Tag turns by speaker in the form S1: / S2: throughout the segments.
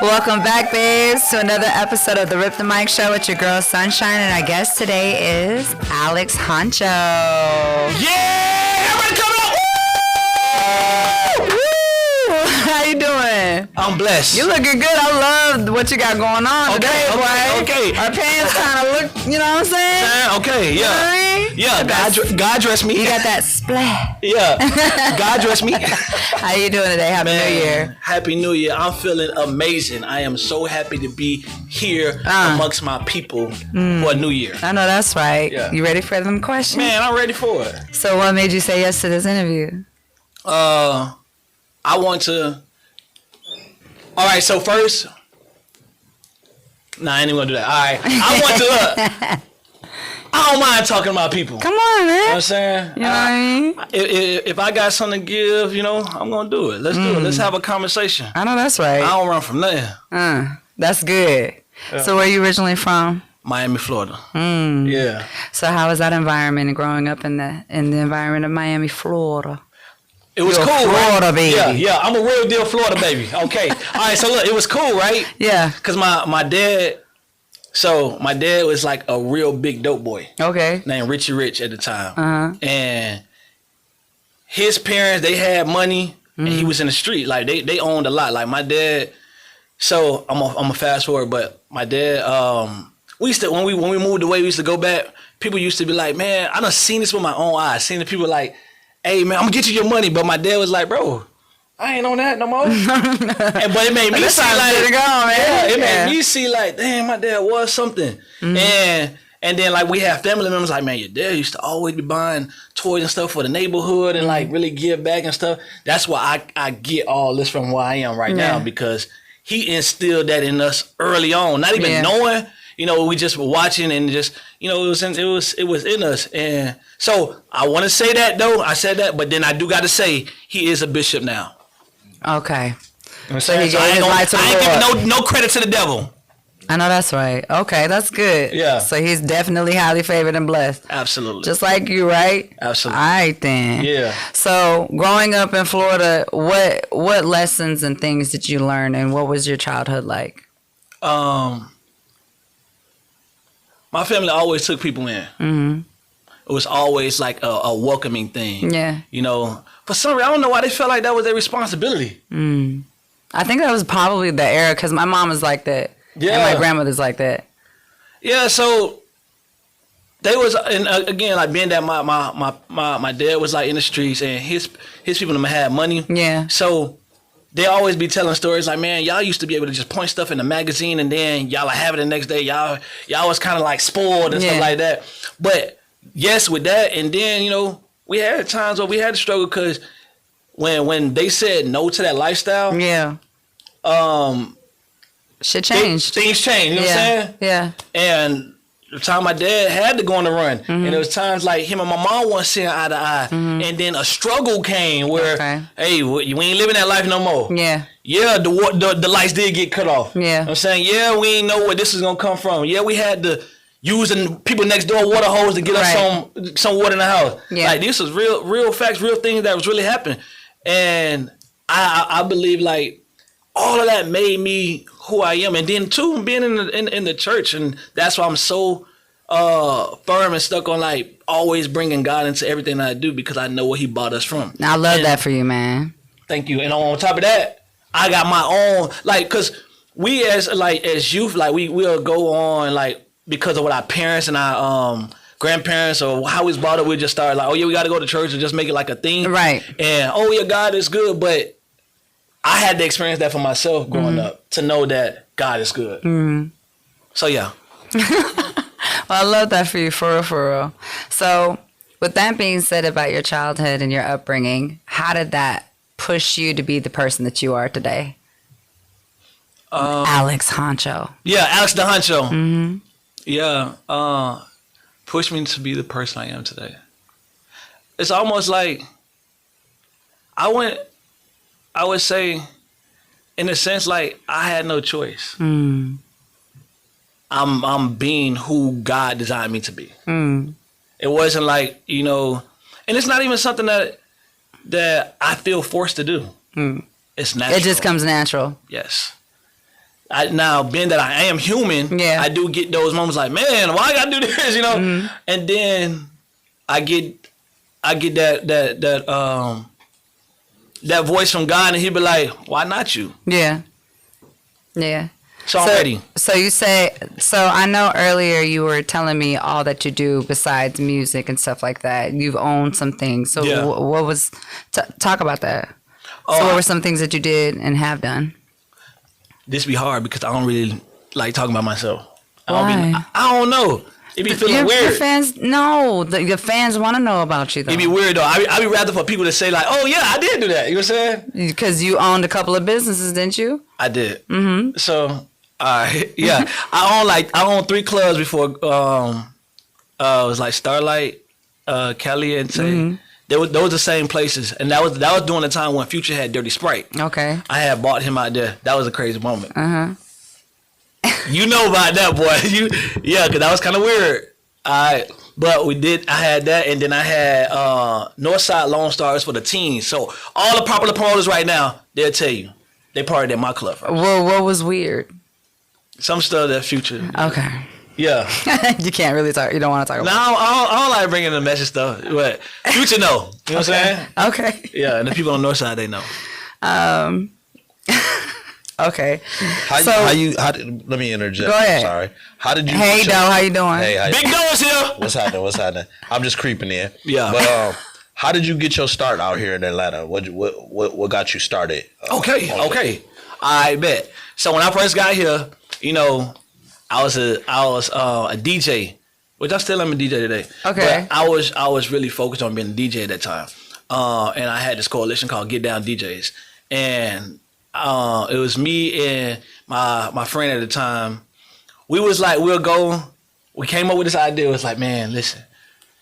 S1: Welcome back, babes, to another episode of the Rip the Mic Show with your girl Sunshine, and our guest today is Alex Huncho.
S2: Yeah! Everybody coming up!
S1: Woo! How you doing?
S2: I'm blessed.
S1: You looking good. I love what you got going on today, boy.
S2: Okay.
S1: Our pants kind of look, you know what I'm saying?
S2: Okay, yeah.
S1: You know what I mean?
S2: Yeah, God dressed me.
S1: You got that splat.
S2: Yeah, God dressed me.
S1: How you doing today? Happy New Year.
S2: Happy New Year. I'm feeling amazing. I am so happy to be here amongst my people for a new year.
S1: I know that's right.
S2: Yeah.
S1: You ready for them questions?
S2: Man, I'm ready for it.
S1: So what made you say yes to this interview?
S2: I want to... All right, so first... Nah, I ain't even gonna do that. All right. I want to... I don't mind talking about people.
S1: Come on, man.
S2: You know what I'm saying?
S1: You know what I mean?
S2: If I got something to give, you know, I'm going to do it. Let's do it. Let's have a conversation.
S1: I know that's right.
S2: I don't run from nothing.
S1: That's good.
S2: Yeah.
S1: So where you originally from?
S2: Miami, Florida. Yeah.
S1: So how was that environment growing up in the environment of Miami, Florida?
S2: It was
S1: You're
S2: cool,
S1: Florida,
S2: right?
S1: baby.
S2: Yeah. I'm a real deal Florida baby. Okay. All right, so look, it was cool, right?
S1: Yeah.
S2: Because my dad... So my dad was like a real big dope boy.
S1: Okay.
S2: Named Richie Rich at the time.
S1: Uh-huh.
S2: And his parents, they had money and he was in the street. Like they owned a lot. Like my dad, so I'm a fast forward, but my dad, we used to, when we moved away, we used to go back, people used to be like, man, I done seen this with my own eyes. Seen the people like, hey man, I'm gonna get you your money. But my dad was like, bro, I ain't on that no more. But it made me see like, it made me see like, damn, my dad was something. And then like we have family members like, man, your dad used to always be buying toys and stuff for the neighborhood and like really give back and stuff. That's why I get all this from where I am right now, because he instilled that in us early on. Not even knowing, you know, we just were watching and just, you know, it was in us. And so I want to say that though. I said that, but then I do got to say he is a bishop now.
S1: Okay.
S2: So he gave his life to the Lord. I ain't giving no credit to the devil.
S1: I know that's right. Okay, that's good.
S2: Yeah.
S1: So he's definitely highly favored and blessed.
S2: Absolutely.
S1: Just like you, right?
S2: Absolutely.
S1: All right then.
S2: Yeah.
S1: So growing up in Florida, what lessons and things did you learn, and what was your childhood like?
S2: My family always took people in. Mm-hmm. It was always like a welcoming thing. Yeah. You know, for some reason, I don't know why they felt like that was their responsibility.
S1: I think that was probably the era, because my mom was like that. Yeah. And my grandmother's like that.
S2: Yeah, so they was, and again, like being that my dad was like in the streets and his people had money. Yeah. So they always be telling stories like, man, y'all used to be able to just point stuff in the magazine and then y'all have it the next day. Y'all was kind of like spoiled and stuff like that. But yes, with that, and then, you know, we had times where we had to struggle because when they said no to that lifestyle,
S1: shit changed.
S2: Things changed, you know what I'm saying? Yeah. And the time my dad had to go on the run, and there was times like him and my mom weren't seeing eye to eye, and then a struggle came where, hey, we ain't living that life no more. Yeah. Yeah, the lights did get cut off. Yeah. You know what I'm saying? Yeah, we ain't know where this is going to come from. Yeah, we had to using people next door water hose to get us some water in the house. Yeah. Like this was real facts, real things that was really happening. And I believe like all of that made me who I am. And then too, being in the church, and that's why I'm so firm and stuck on like always bringing God into everything that I do, because I know where he brought us from.
S1: I love that for you, man.
S2: Thank you. And on top of that, I got my own, like, cause we as youth, like we'll go on like, because of what our parents and our grandparents or how we was brought up, we just started like, oh yeah, we got to go to church and just make it like a thing. Right. And oh yeah, God is good. But I had to experience that for myself growing up to know that God is good. So yeah.
S1: Well, I love that for you, for real. So with that being said about your childhood and your upbringing, how did that push you to be the person that you are today? Alex Huncho.
S2: Yeah, Alex the Huncho. Yeah, pushed me to be the person I am today. It's almost like I would say, in a sense, like I had no choice. I'm being who God designed me to be. It wasn't like, you know, and it's not even something that I feel forced to do. It's natural.
S1: It just comes natural.
S2: Yes. Now being that I am human,
S1: Yeah.
S2: I do get those moments like, man, why I gotta do this, you know?
S1: Mm-hmm.
S2: And then I get that voice from God, and he be like, why not you?
S1: Yeah. Yeah.
S2: So I'm ready.
S1: So you say, so I know earlier you were telling me all that you do besides music and stuff like that. You've owned some things. So
S2: Yeah.
S1: what was, talk about that.
S2: Oh,
S1: So what were some things that you did and have done?
S2: This be hard because I don't really like talking about myself.
S1: Why?
S2: I don't know. It be feeling
S1: Your
S2: weird.
S1: fans, no, the fans want to know about you though.
S2: It be weird though. I be rather for people to say like, oh yeah, I did do that. You know what I'm saying?
S1: Because you owned a couple of businesses, didn't you?
S2: I did. Mm-hmm. So, yeah, I own 3 clubs before. It was like Starlight, Kelly, and Tay.
S1: Mm-hmm.
S2: Those the same places, and that was during the time when Future had Dirty Sprite.
S1: Okay.
S2: I had bought him out there. That was a crazy moment.
S1: Uh-huh.
S2: You know about that, boy. Because that was kind of weird. But we did. I had that, and then I had Northside Lone Stars for the teens. So all the popular promoters right now, they'll tell you they partied at my club.
S1: Well, what was weird?
S2: Some stuff that Future.
S1: Okay.
S2: Yeah.
S1: You can't really talk. You don't want to talk
S2: No,
S1: about
S2: I don't like bringing the message stuff. But Future know. You know what I'm saying?
S1: it. Okay.
S2: Yeah, and the people on the Northside, they know.
S1: Okay.
S3: Let me interject.
S1: Go ahead.
S3: Sorry. How did you?
S1: Hey, Doe, how you doing?
S3: Hey, how you?
S2: Big Doe's here.
S3: What's happening? I'm just creeping in.
S2: Yeah.
S3: But how did you get your start out here in Atlanta? What got you started?
S2: Okay. I bet. So when I first got here, you know, I was a DJ, which I still am a DJ today.
S1: Okay.
S2: But I was really focused on being a DJ at that time, and I had this coalition called Get Down DJs, and it was me and my friend at the time. We was like, we came up with this idea. It was like, man, listen,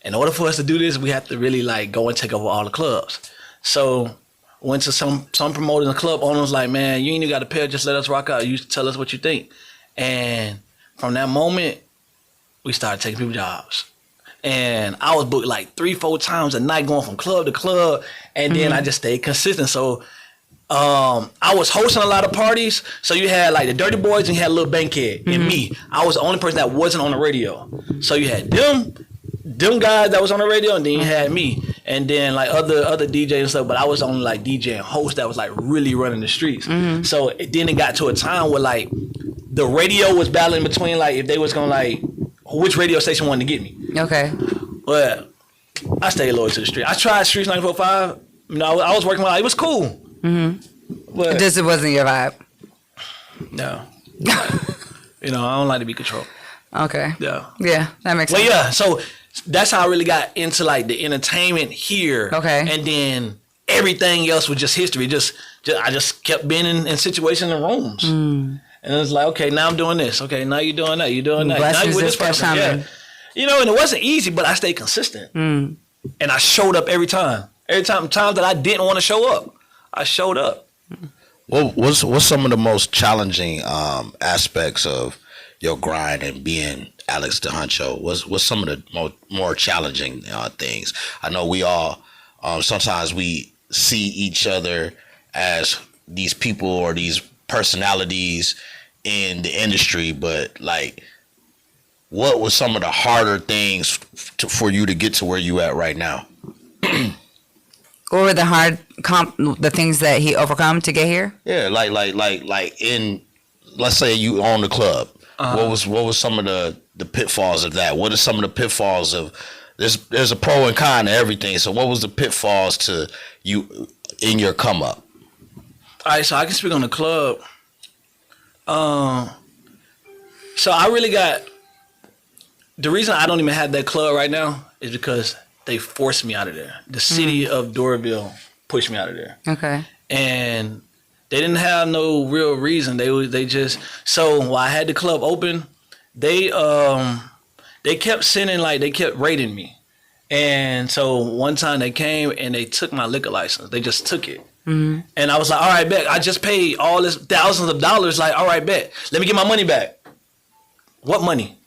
S2: in order for us to do this, we have to really like go and take over all the clubs. So went to some promoters and club owners like, man, you ain't even got to pay, just let us rock out. You tell us what you think. And from that moment, we started taking people jobs. And I was booked like 3-4 times a night going from club to club. And then I just stayed consistent. So I was hosting a lot of parties. So you had like the Dirty Boys and you had Lil Bankhead and me. I was the only person that wasn't on the radio. So you had them guys that was on the radio, and then you had me, and then like other DJs and stuff. But I was only like DJ and host that was like really running the streets. So then it got to a time where like the radio was battling between like if they was gonna like which radio station wanted to get me.
S1: Okay.
S2: But I stayed loyal to the street. I tried Streets 94.5. You know, I was working with it was cool. But
S1: Just it wasn't your vibe.
S2: no, you know, I don't like to be controlled.
S1: Okay.
S2: Yeah.
S1: Yeah, that makes
S2: Well,
S1: sense.
S2: yeah. So that's how I really got into like the entertainment here.
S1: Okay.
S2: And then everything else was just history. I just kept being in situations and rooms. And it was like, okay, now I'm doing this. Okay, now you're doing that. You're doing that. Now
S1: Blessings
S2: you with this
S1: just kept
S2: person.
S1: coming.
S2: Yeah. You know, and it wasn't easy, but I stayed consistent. And I showed up every time. Times that I didn't want to show up, I showed up.
S3: What's some of the most challenging aspects of your grind and being Alex the Huncho? What's some of the more challenging things? I know we all sometimes we see each other as these people or these personalities in the industry, but like, what was some of the harder things for you to get to where you at right now?
S1: What were the things that he overcome to get here?
S3: Yeah, like in, let's say you own the club. What was some of the pitfalls of that? What are some of the pitfalls of there's a pro and con to everything. So what was the pitfalls to you in your come up?
S2: All right, so I can speak on the club. So I really got the reason I don't even have that club right now is because they forced me out of there. The city of Doraville pushed me out of there.
S1: Okay.
S2: And they didn't have no real reason. They just so while I had the club open, they kept sending they kept raiding me. And so one time they came and they took my liquor license. They just took it. And I was like, all right, bet. I just paid all this thousands of dollars. Like, all right, bet. Let me get my money back. What money?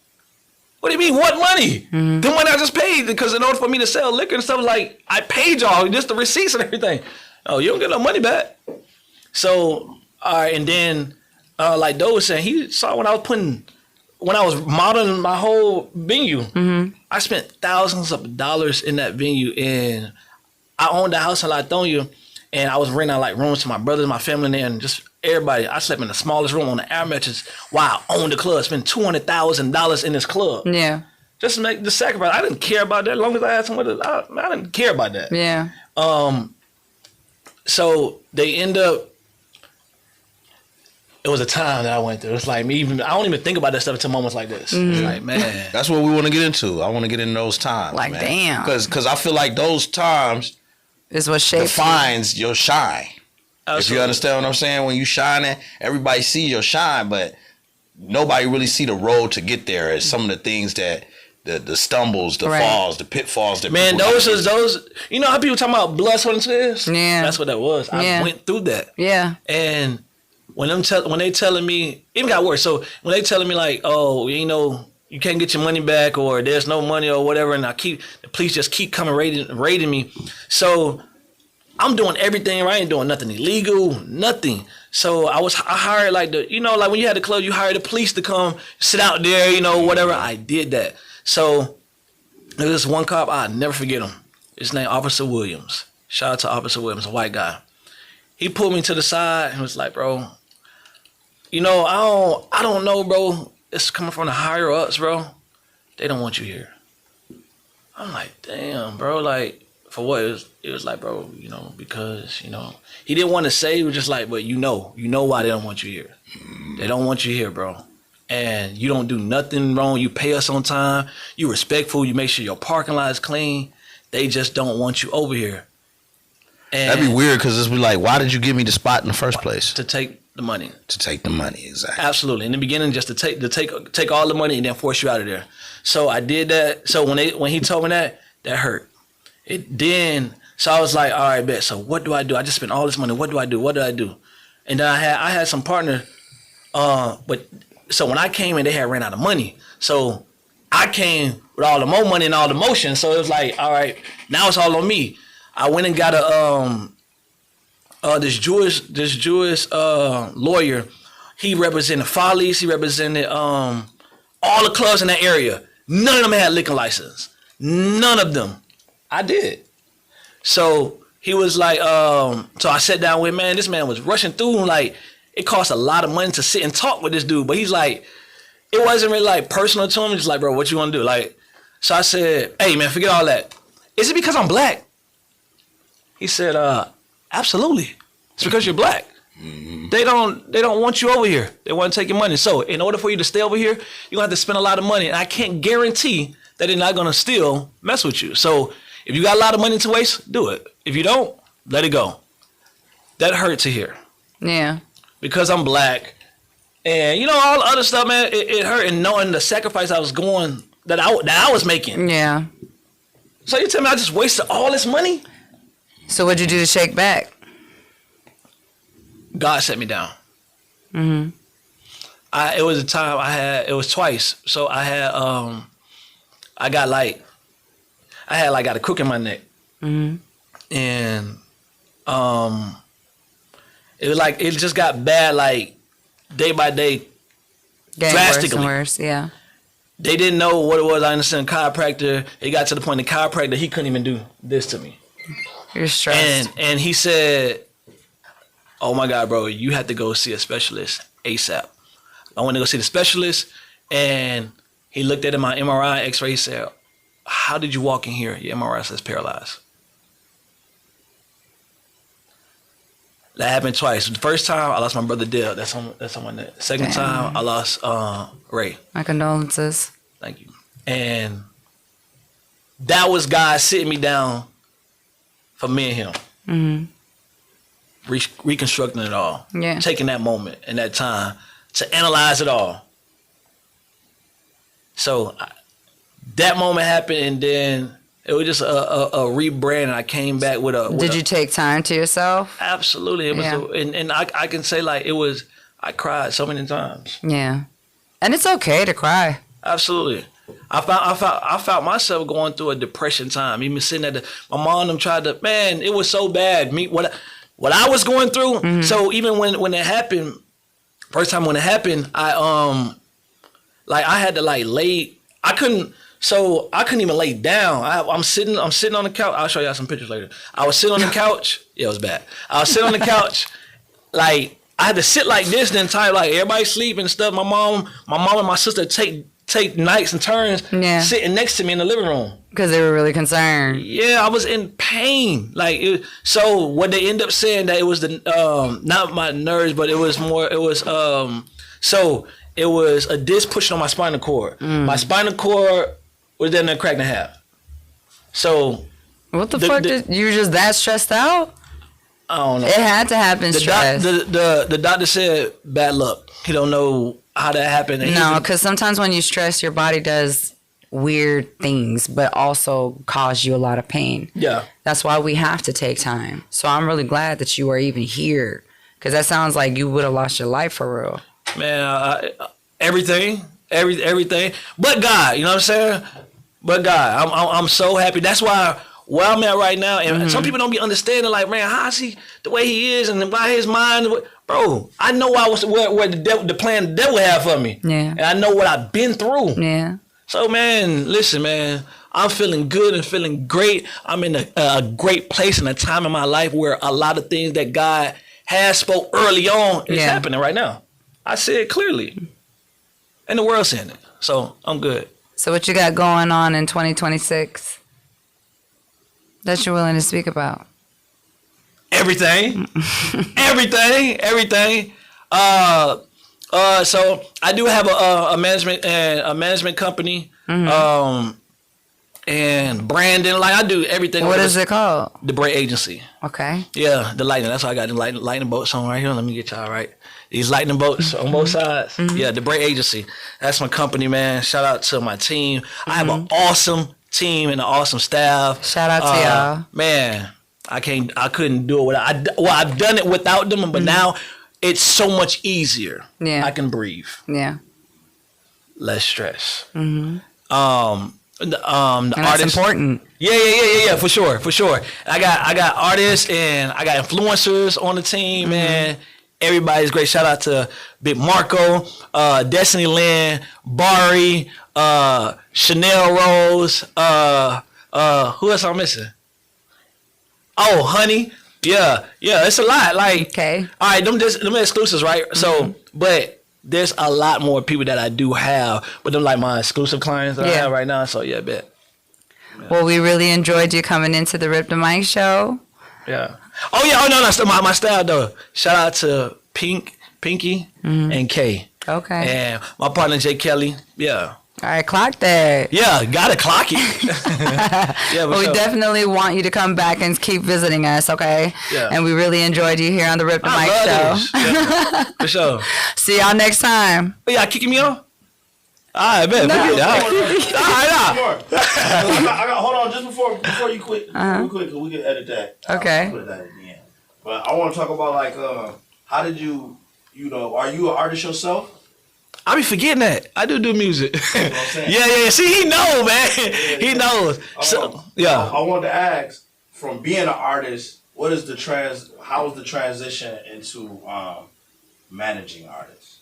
S2: What do you mean, what money? The money I just paid, because in order for me to sell liquor and stuff, like, I paid y'all, just the receipts and everything. Oh, you don't get no money back. So, all right, and then like Doe was saying, he saw when I was modeling my whole venue. I spent thousands of dollars in that venue, and I owned a house in Lithonia, and I was renting out like rooms to my brothers, my family, and just everybody. I slept in the smallest room on the air mattress while I owned the club. Spent $200,000 in this club.
S1: Yeah.
S2: Just to make the sacrifice. I didn't care about that. As long as I had somewhere I didn't care about that.
S1: Yeah.
S2: So they end up. It was a time that I went through. It's like me even. I don't even think about that stuff until moments like this. It's like, man,
S3: That's what we want to get into. I want to get into those times.
S1: Like,
S3: man.
S1: damn.
S3: Because I feel like those times
S1: Is what shapes
S3: defines your shine.
S2: absolutely.
S3: If you understand what I'm saying, when you shining, everybody sees your shine, but nobody really see the road to get there. As some of the things that the stumbles, the
S1: Right.
S3: falls, the pitfalls that
S2: Man,
S3: people
S2: those. You know how people talking about blood, sweat, and tears?
S1: Yeah.
S2: That's what that was.
S1: Yeah.
S2: I went through that,
S1: Yeah.
S2: and when they telling me, it even got worse. So when they telling me like, oh, you know, you can't get your money back, or there's no money, or whatever, and the police just keep coming raiding me. So I'm doing everything right, I ain't doing nothing illegal, nothing. So I hired like like when you had the club, you hired the police to come sit out there, whatever. I did that. So there's this one cop, I'll never forget him. His name Officer Williams. Shout out to Officer Williams, a white guy. He pulled me to the side and was like, bro, I don't know, bro. It's coming from the higher ups, bro. They don't want you here. I'm like, damn, bro. Like, for what? It was like, bro, because, he didn't want to say. He was just like, but you know why they don't want you here. They don't want you here, bro. And you don't do nothing wrong. You pay us on time. You respectful. You make sure your parking lot is clean. They just don't want you over here. And
S3: That'd be weird because it's be like, why did you give me the spot in the first place?
S2: to take the money.
S3: To take the money, exactly.
S2: Absolutely. In the beginning, just to take all the money and then force you out of there. So I did that. So when he told me that hurt. So I was like, all right, bet. So what do? I just spent all this money. What do I do? And then I had some partner. But so when I came in, they had ran out of money. So I came with all the more money and all the motion. So it was like, all right, now it's all on me. I went and got this Jewish lawyer. He represented Follies. He represented all the clubs in that area. None of them had liquor license. None of them. I did. So he was like, so I sat down with him, man. This man was rushing through. Like, it cost a lot of money to sit and talk with this dude. But he's like, it wasn't really like personal to him. Just like, bro, what you want to do? Like, so I said, hey, man, forget all that. Is it because I'm black? He said, absolutely. It's because you're black. Mm-hmm. They don't want you over here. They want to take your money. So in order for you to stay over here, you're going to have to spend a lot of money. And I can't guarantee that they're not going to still mess with you. So if you got a lot of money to waste, do it. If you don't, let it go. That hurt to hear.
S1: Yeah.
S2: Because I'm black. And, all the other stuff, man, it hurt. And knowing the sacrifice I was going, that I was making.
S1: Yeah.
S2: So you tell me I just wasted all this money?
S1: So what'd you do to shake back?
S2: God set me down.
S1: Mm-hmm.
S2: It was a time it was twice. So I had got a crook in my neck.
S1: Mm-hmm.
S2: And it was like, it just got bad, like day by day,
S1: Getting
S2: drastically.
S1: worse, yeah.
S2: They didn't know what it was. I understand chiropractor. It got to the point the chiropractor, he couldn't even do this to me.
S1: You're stressed.
S2: And he said, oh my God, bro, you have to go see a specialist ASAP. I went to go see the specialist, and he looked at my MRI, X-ray. He said, how did you walk in here? Your MRI says paralyzed. That happened twice. The first time, I lost my brother Dale. That's on my neck. Second time, I lost Ray.
S1: My condolences.
S2: Thank you. And that was God sitting me down for me and him.
S1: Mm-hmm.
S2: Reconstructing it all.
S1: Yeah.
S2: Taking that moment and that time to analyze it all. So that moment happened, and then it was just a rebrand, and I came back with a...
S1: Did you take time to yourself?
S2: Absolutely. It was and I can say, like, it was... I cried so many times.
S1: Yeah. And it's okay to cry.
S2: Absolutely. I found myself going through a depression time. Even sitting at my mom and them tried to... Man, it was so bad. What I was going through. Mm-hmm. So even when it happened, First time when it happened, I had to like lay. I couldn't even lay down. I'm sitting on the couch. I'll show y'all some pictures later. I was sitting on the couch. Yeah, it was bad. I was sitting on the couch, like I had to sit like this the entire, like everybody sleep and stuff. My mom and my sister take nights and turns sitting next to me in the living room.
S1: Because they were really concerned.
S2: Yeah, I was in pain. So what they end up saying that it was the not my nerves, but it was it was a disc pushing on my spinal cord. My spinal cord was then cracked in half. So
S1: what the fuck? You were just that stressed out?
S2: I don't know.
S1: It had to happen.
S2: The doctor said bad luck. He don't know how that happened.
S1: No, because sometimes when you stress, your body does weird things, but also cause you a lot of pain.
S2: Yeah.
S1: That's why we have to take time. So I'm really glad that you are even here, because that sounds like you would have lost your life for real.
S2: Man, everything. But God, you know what I'm saying? But God, I'm so happy. That's why where I'm at right now, and some people don't be understanding, like, man, how is he the way he is, and why his mind, bro. I know where the plan the devil had for me.
S1: Yeah.
S2: And I know what I've been through.
S1: Yeah.
S2: So, man, listen, man, I'm feeling good and feeling great. I'm in a great place and a time in my life where a lot of things that God has spoke early on is happening right now. I see it clearly. And the world's seeing it. So, I'm good.
S1: So, what you got going on in 2026 that you're willing to speak about?
S2: Everything. Everything. So I do have a management company, and branding. Like, I do everything.
S1: What is it called?
S2: The Bray Agency.
S1: Okay.
S2: Yeah, the lightning. That's why I got the lightning bolts on right here. Let me get y'all right. These lightning bolts on both sides. Yeah, the Bray Agency. That's my company, man. Shout out to my team. I have an awesome team and an awesome staff.
S1: Shout out to y'all.
S2: Man, I couldn't do it without. I've done it without them, but now it's so much easier.
S1: Yeah.
S2: I can breathe.
S1: Yeah.
S2: Less stress.
S1: Mm-hmm.
S2: The
S1: and that's
S2: artists,
S1: important.
S2: Yeah, for sure. I got artists and I got influencers on the team, man. Everybody's great. Shout out to Big Marco, Destiny Lynn, Bari, Chanel Rose, who else I'm missing? Oh, Honey. Yeah, it's a lot. Like,
S1: okay.
S2: All right, them exclusives, right? So, but there's a lot more people that I do have, but them like my exclusive clients that I have right now. So yeah, bet. Yeah.
S1: Well, we really enjoyed you coming into the Rip the Mic show.
S2: Yeah. Oh yeah. Oh no, my style though. Shout out to Pinky, and Kay.
S1: Okay.
S2: And my partner Jay Kelly. Yeah.
S1: All right, clock that.
S2: Yeah, gotta clock it. Yeah,
S1: well, we definitely want you to come back and keep visiting us, okay? Yeah. And we really enjoyed you here on the Rip the Mic show.
S2: Yeah, for sure.
S1: See y'all next time.
S2: Oh, y'all kicking me off? All right, man.
S4: No. All right. Hold on, just before you quit, real quick, we can edit that.
S1: Okay.
S4: Put that at the end. But I want to talk about, like, how did you are you an artist yourself?
S2: I be forgetting that. I do music. Yeah. See, he know, man. Yeah, he knows. So, yeah.
S4: I wanted to ask, from being an artist, how is the transition into managing artists?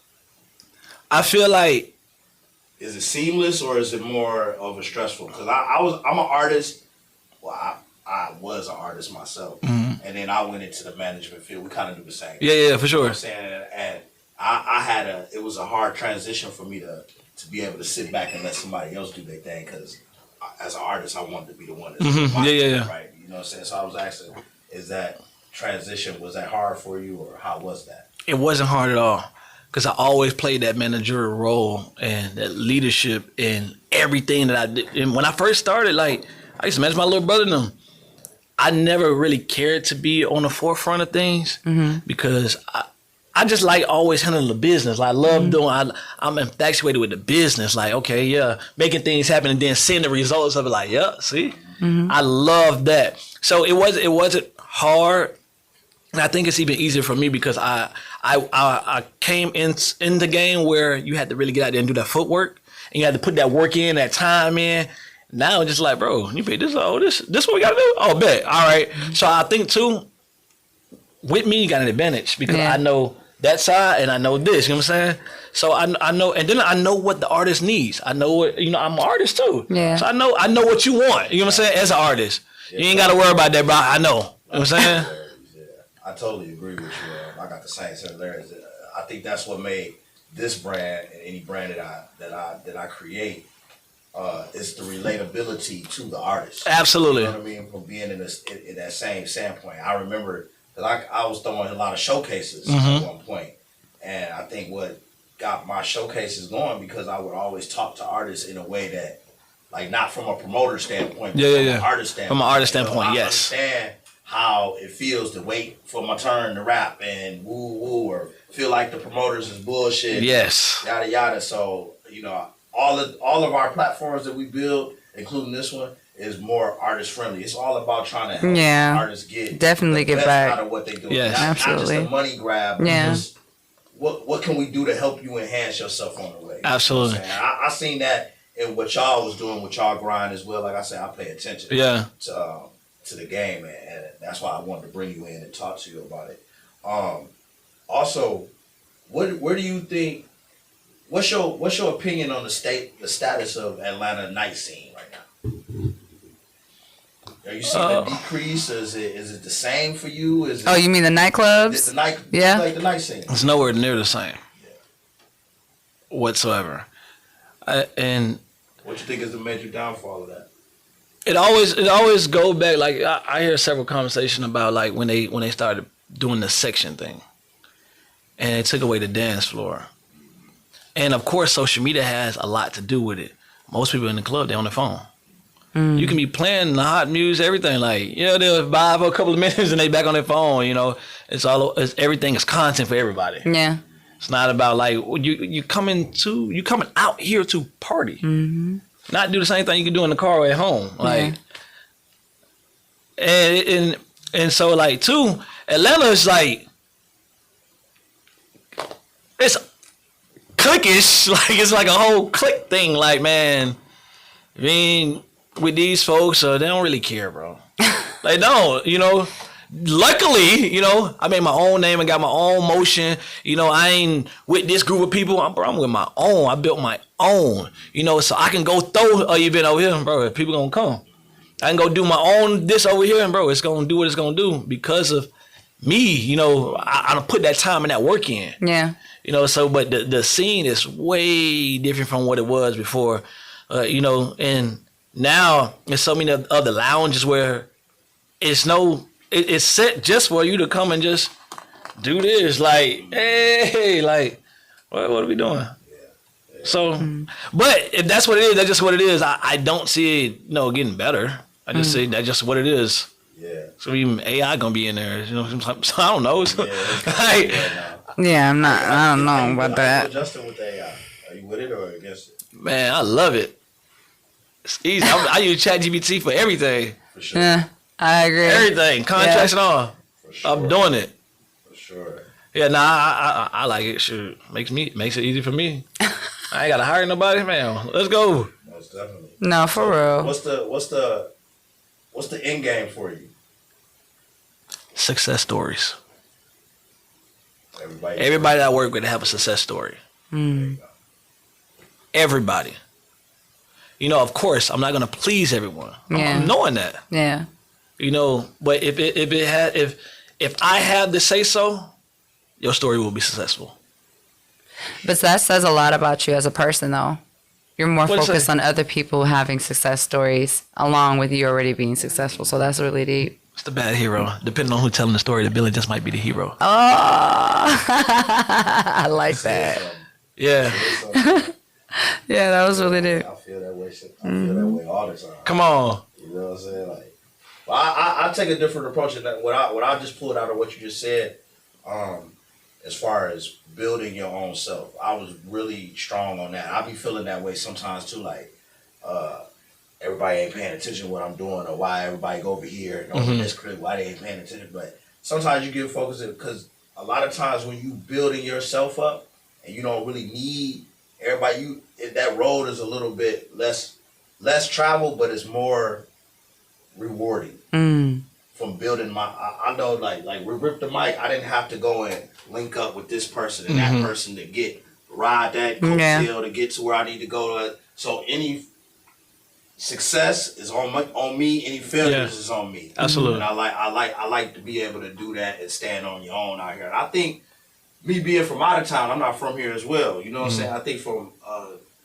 S2: I feel like,
S4: is it seamless or is it more of a stressful? Because I'm an artist. Well, I was an artist myself, and then I went into the management field. We kind of do the same.
S2: Yeah, for sure.
S4: You know what I'm saying? And it was a hard transition for me to be able to sit back and let somebody else do their thing, because as an artist, I wanted to be the one that's
S2: yeah.
S4: Right? You know what I'm saying? So I was asking, was that hard for you, or how was that?
S2: It wasn't hard at all, because I always played that managerial role and that leadership in everything that I did. And when I first started, like, I used to manage my little brother and them. I never really cared to be on the forefront of things because I just like always handling the business. Like, I love doing. I'm infatuated with the business. Like, okay, yeah, making things happen and then seeing the results of it. Like, yeah, see, I love that. So it wasn't hard, and I think it's even easier for me because I came in the game where you had to really get out there and do that footwork, and you had to put that work in, that time in. Now it's just like, bro, you pay this. Oh, this what we gotta do. Oh, bet. All right. So I think too, with me, you got an advantage because I know that side, and I know this. You know what I'm saying? So I know, and then I know what the artist needs. I know what I'm an artist too.
S1: Yeah.
S2: So I know what you want. You know what I'm saying? As an artist, you ain't got to worry about that, bro. I know. You know what I'm saying?
S4: Yeah, I totally agree with you. I got the same similarities. I think that's what made this brand and any brand that I create. It's the relatability to the artist.
S2: Absolutely.
S4: You know what I mean? From being in that same standpoint. I remember that I was throwing a lot of showcases at one point, and I think what got my showcases going because I would always talk to artists in a way that, like, not from a promoter standpoint, but from an artist standpoint.
S2: From an artist standpoint, yes.
S4: I understand how it feels to wait for my turn to rap and woo woo, or feel like the promoters is bullshit.
S2: Yes.
S4: Yada yada. So all of our platforms that we build, including this one, is more artist friendly. It's all about trying to help artists get
S1: definitely
S4: the
S1: get
S4: best
S1: back
S4: out of what they do.
S2: Yes.
S4: Not
S1: Absolutely.
S4: just a money grab.
S1: Yeah.
S4: Just what can we do to help you enhance yourself on the way?
S2: Absolutely.
S4: I seen that in what y'all was doing with y'all grind as well. Like I said, I pay attention.
S2: Yeah.
S4: To the game, and that's why I wanted to bring you in and talk to you about it. Also, where do you think? What's your opinion on the status of Atlanta night scene right now? Are you seeing a decrease? Is it the same for you? Is it,
S1: you mean the nightclubs?
S4: the night?
S1: Yeah.
S4: Like the night scene.
S2: It's nowhere near the same whatsoever. And
S4: What you think is the major downfall of that?
S2: it always go back. Like I hear several conversations about like when they started doing the section thing, and it took away the dance floor. And of course, social media has a lot to do with it. Most people in the club, they're on their phone. You can be playing the hot music, everything. Like, they'll vibe for a couple of minutes and they back on their phone. It's everything is content for everybody.
S1: Yeah.
S2: It's not about like you coming out here to party, not do the same thing you can do in the car or at home. Like, and so like too, Atlanta is like it's cliquish. Like it's like a whole clique thing. Like, man, I mean, with these folks, they don't really care, bro. They don't, Luckily, I made my own name and got my own motion. I ain't with this group of people. I'm with my own. I built my own, so I can go throw an event over here, bro. If people gonna come, I can go do my own this over here, and bro, it's gonna do what it's gonna do because of me. I don't put that time and that work in.
S1: Yeah.
S2: But the scene is way different from what it was before, and now there's so many other lounges where it's set just for you to come and just do this. Like, hey, like, what are we doing? So, but if that's what it is, that's just what it is. I don't see it, getting better. I just say that's just what it is.
S4: Yeah.
S2: So even AI gonna be in there, so I don't know. So, like,
S1: I don't know about that.
S4: Justin, with the AI, are you with it or against it?
S2: man, I love it. It's easy. I use ChatGPT for everything.
S4: For sure.
S1: Yeah, I agree.
S2: Everything, contracts and all.
S4: For sure.
S2: I'm doing it.
S4: For sure.
S2: Yeah, I like it. Shoot, makes it easy for me. I ain't gotta hire nobody, man. Let's go.
S4: Most definitely.
S1: No, for real.
S4: What's the end game for you?
S2: Success stories.
S4: Everybody
S2: Everybody that I work with have a success story. Everybody. Of course, I'm not gonna please everyone.
S1: Yeah.
S2: I'm knowing that.
S1: Yeah.
S2: But if I have to say so, your story will be successful.
S1: But that says a lot about you as a person, though. You're more
S2: What'd it
S1: focused
S2: say?
S1: on other people having success stories along with you already being successful. So that's really deep.
S2: It's the bad hero. Depending on who's telling the story, the villain just might be the hero.
S1: Oh, I like that.
S2: Yeah.
S1: Yeah, that was really deep.
S4: I feel that way. I feel that way all the time.
S2: Come on.
S4: You know what I'm saying? Like, well, I take a different approach than that. What I just pulled out of what you just said, as far as building your own self, I was really strong on that. I be feeling that way sometimes too. Like, everybody ain't paying attention to what I'm doing, or why everybody go over here and over this crib, why they ain't paying attention. But sometimes you get focused because a lot of times when you building yourself up and you don't really need everybody, that road is a little bit less traveled, but it's more rewarding. from building I know like with Rip the Mic, I didn't have to go and link up with this person and that person to ride that coattail to get to where I need to go. So any success is on me. Any failures is on me.
S2: Absolutely.
S4: And I like to be able to do that and stand on your own out here. And I think me being from out of town, I'm not from here as well. You know what I'm saying? I think from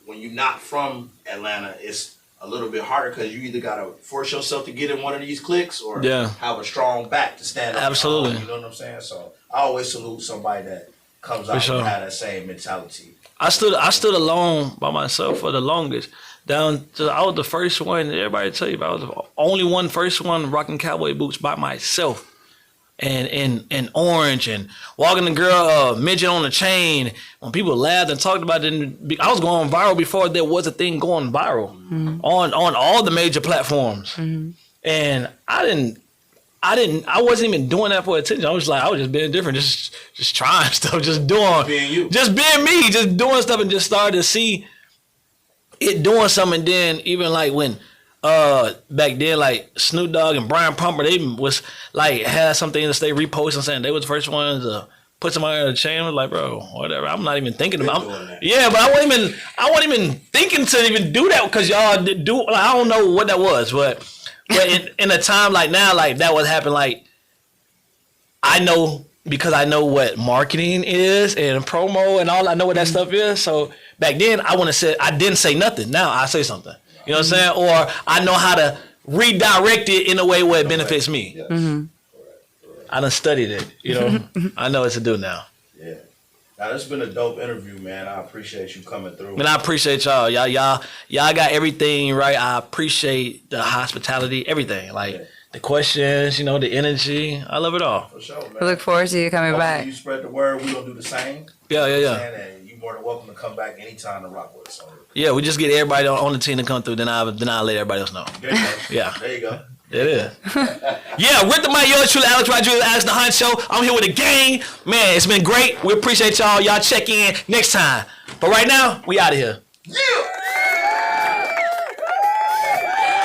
S4: when you're not from Atlanta, it's a little bit harder because you either gotta force yourself to get in one of these cliques or have a strong back to stand up.
S2: Absolutely.
S4: You know what I'm saying? So I always salute somebody that comes out and have that same mentality.
S2: I stood alone by myself for the longest. I was the first one. Everybody tell you, I was the only first one rocking cowboy boots by myself, and orange and walking the girl midget on the chain. When people laughed and talked about it, I was going viral before there was a thing going viral on all the major platforms, and I wasn't even doing that for attention. I was just being different, just trying stuff, just doing,
S4: being you,
S2: just being me, just doing stuff, and just started to see it doing something. Then even like when back then, like Snoop Dogg and Brian Pumper, they was like had something to stay reposting saying they was the first ones to put somebody on the chain. I was like, bro, whatever. I'm not even thinking about it. Yeah, but I wasn't even thinking to even do that because y'all did do. Like, I don't know what that was, but in a time like now, like that would happen. Like I know because I know what marketing is and promo and all. I know what that stuff is. So back then, I didn't say nothing. Now I say something. You know what I'm saying? Or I know how to redirect it in a way where it benefits me.
S4: Yes.
S2: I done studied it. You know, I know what to do now.
S4: Yeah. Now this has been a dope interview, man. I appreciate you coming through.
S2: Man, I appreciate y'all. Y'all got everything right. I appreciate the hospitality, everything. Like the questions, you know, the energy. I love it all.
S4: For sure, man.
S1: We look forward to you coming back.
S4: You spread the word. We gonna do the same.
S2: Yeah.
S4: And you're more than welcome to come back anytime to rock with us. So.
S2: Yeah, we just get everybody on the team to come through. Then I'll let everybody else know.
S4: There you go.
S2: Yeah.
S4: There you go.
S2: It is. Yeah, with the mic, yours truly, Alex Rodriguez, Alex the Huncho. I'm here with the gang. Man, it's been great. We appreciate y'all. Y'all check in next time. But right now, we out of here.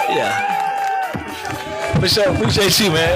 S2: Yeah. For sure. Appreciate you, man.